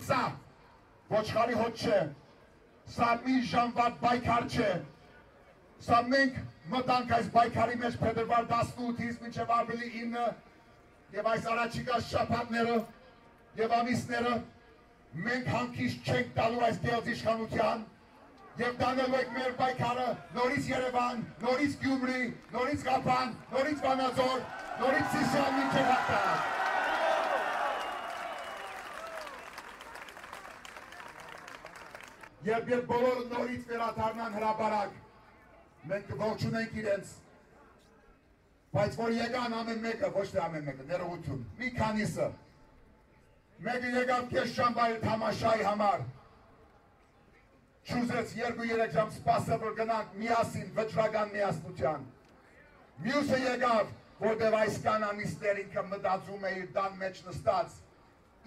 Սա ոչխարի հոտ չէ, սա մի ժամվա պայքար չէ, սա մենք մտանք այս պայքարի մեջ փետրվար 18-ից մինչև ապրիլի 9 եւ այս առաջիկա շաբաթները եւ ամիսները մենք հանգիստ չենք տալու այս դեղձ իշխանության եւ տանելու ենք մեր պայքարը նորից Երևան, նորից Գյումրի, նորից Ղափան, նորից Վանաձոր, նորից Սիսիան մինչև Հաղթանակ։ Երբ բոլորը նորից վերադառնան հրապարակ, մենք կողջունենք իրենց, բայց որ եկան ամեն մեկը, ոչ թե ամեն մեկը, ներողություն, մի քանիսը, մեկը եկավ կես ժամ բայր թամաշայի համար, չուզեց 2-3 ժամ սպասը, որ գնանք միասին, վճռական միասնության, մյուսը եկավ, որտև այս կանանիստեր ինքը մտածում է իր տան մեջ նստած,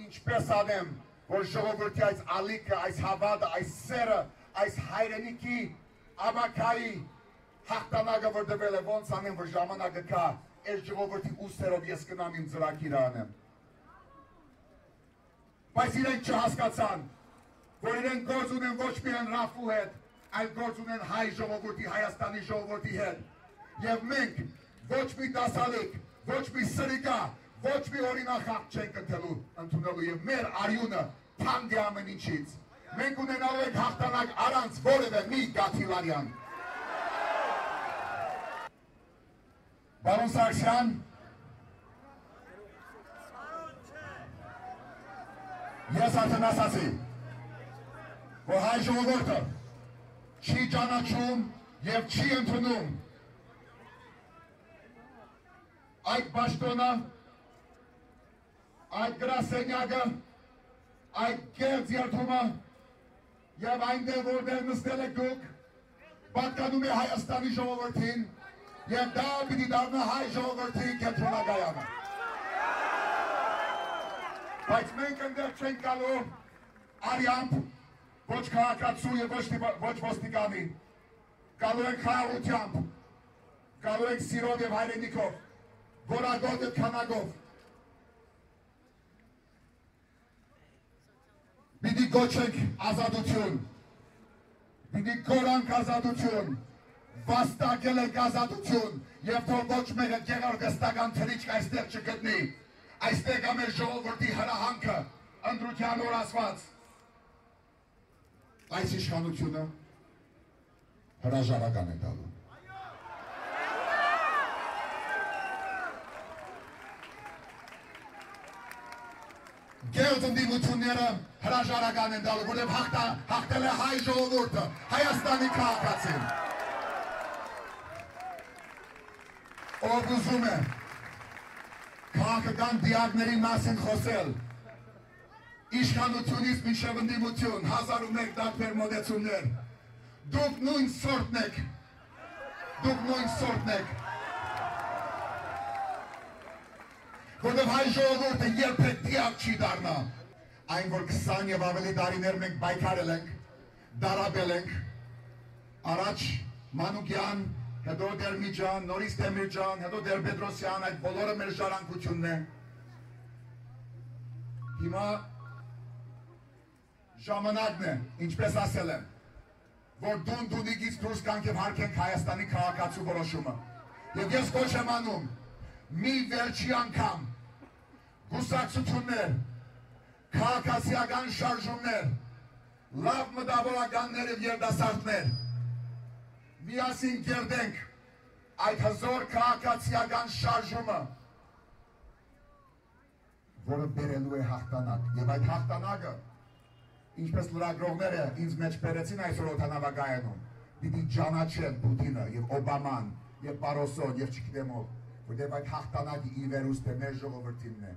ինչպես անեմ, որ ժողովրդի այս ալիքը, այս հավատը, այս սերը, այս հայրենիքի ամաքայի հաղթանակը որ դվել է, ոնց անեմ, որ ժամանակը կա, այս ժողովրդի ուսերով ես կնամ իմ ծրագիրը անեմ։ Բայց իրենք չհասկացան, որ իրենք գործ ունեն ոչ միայն Ռաֆու հետ, այլ գործ ունեն հայ ժողովրդի, Հայաստանի ժողովրդի հետ։ Եվ մենք ոչ մի դասալիկ, ոչ մի սրիկա, ոչ մի օրինախախտ չենք ընդունելու եւ մեր արյունը թանկ է ամեն ինչից։ Մենք ունենալու ենք հաղթանակ առանց որևէ մի Գաթիլարյան։ Բարոն Սարգսյան, ես արդեն ասացի, որ հայ ժողովուրդը չի ճանաչում եւ չի ընդունում այդ պաշտոնը, այդ գրասենյակը, այդ կեղծ երդումը եւ այնտեղ որտեղ նստել եք դուք, պատկանում է Հայաստանի ժողովրդին եւ դա պիտի դառնա հայ ժողովրդի կենտրոնակայանը։ Բայց մենք ընդեղ չենք գալու արյամբ, ոչ քաղաքացու եւ ոչ ոստիկանի, գալու ենք խաղաղությամբ, գալու ենք սիրով եւ հայրենիքով, որագոտ եւ քանակով։ Պիտի գոչենք ազատություն, պիտի գորանք ազատություն, վաստակել ենք ազատություն եւ թող ոչ մեկը գեղարվեստական թրիչք այստեղ չգտնի, այստեղ է մեր ժողովրդի հրահանգը, ընտրության օր ասված։ Այս իշխանությունը հրաժարական է տալու։ Գեղձ ընդդիմությունները հրաժարական են տալու, որտեղ հաղթել է հայ ժողովուրդը, Հայաստանի քաղաքացին։ Ով ուզում է քաղաքական դիակների մասին խոսել, իշխանությունից մինչև ընդդիմություն, 1001 տարբեր մոտեցումներ, դուք նույն սորտն եք, որտեղ հայ ժողովուրդը երբեք դիակ չի դառնա։ Այն, որ 20 եւ ավելի տարիներ մենք պայքարել ենք, դարաբել ենք, առաջ Մանուկյան, հետո Դերմիջան, նորից Դեմիրճան, հետո Տեր-Պետրոսյան, այդ բոլորը մեր ժառանգությունն է։ Հիմա ժամանակն է, ինչպես ասել եմ, որ դունիքից դուրս գանք եւ հարգենք Հայաստանի քաղաքացու որոշումը։ Եվ ես կոչ եմ անում մի վերջի անգամ գուսակցություններ, քաղաքացիական շարժումներ, լավ մտավորականներ եւ երիտասարդներ միասին կերտենք այդ հզոր քաղաքացիական շարժումը, որը բերելու է հաղթանակ եւ այդ հաղթանակը, ինչպես լրագրողները ինձ մեջ բերեցին այսօր օդանավակայանում, պիտի ճանաչեն Պուտինը եւ Օբաման եւ Պարոսոն եւ չգիտեմ ով, որտեղ այդ հաղթանակի ի վերուստ է մեր ժողովրդինն է։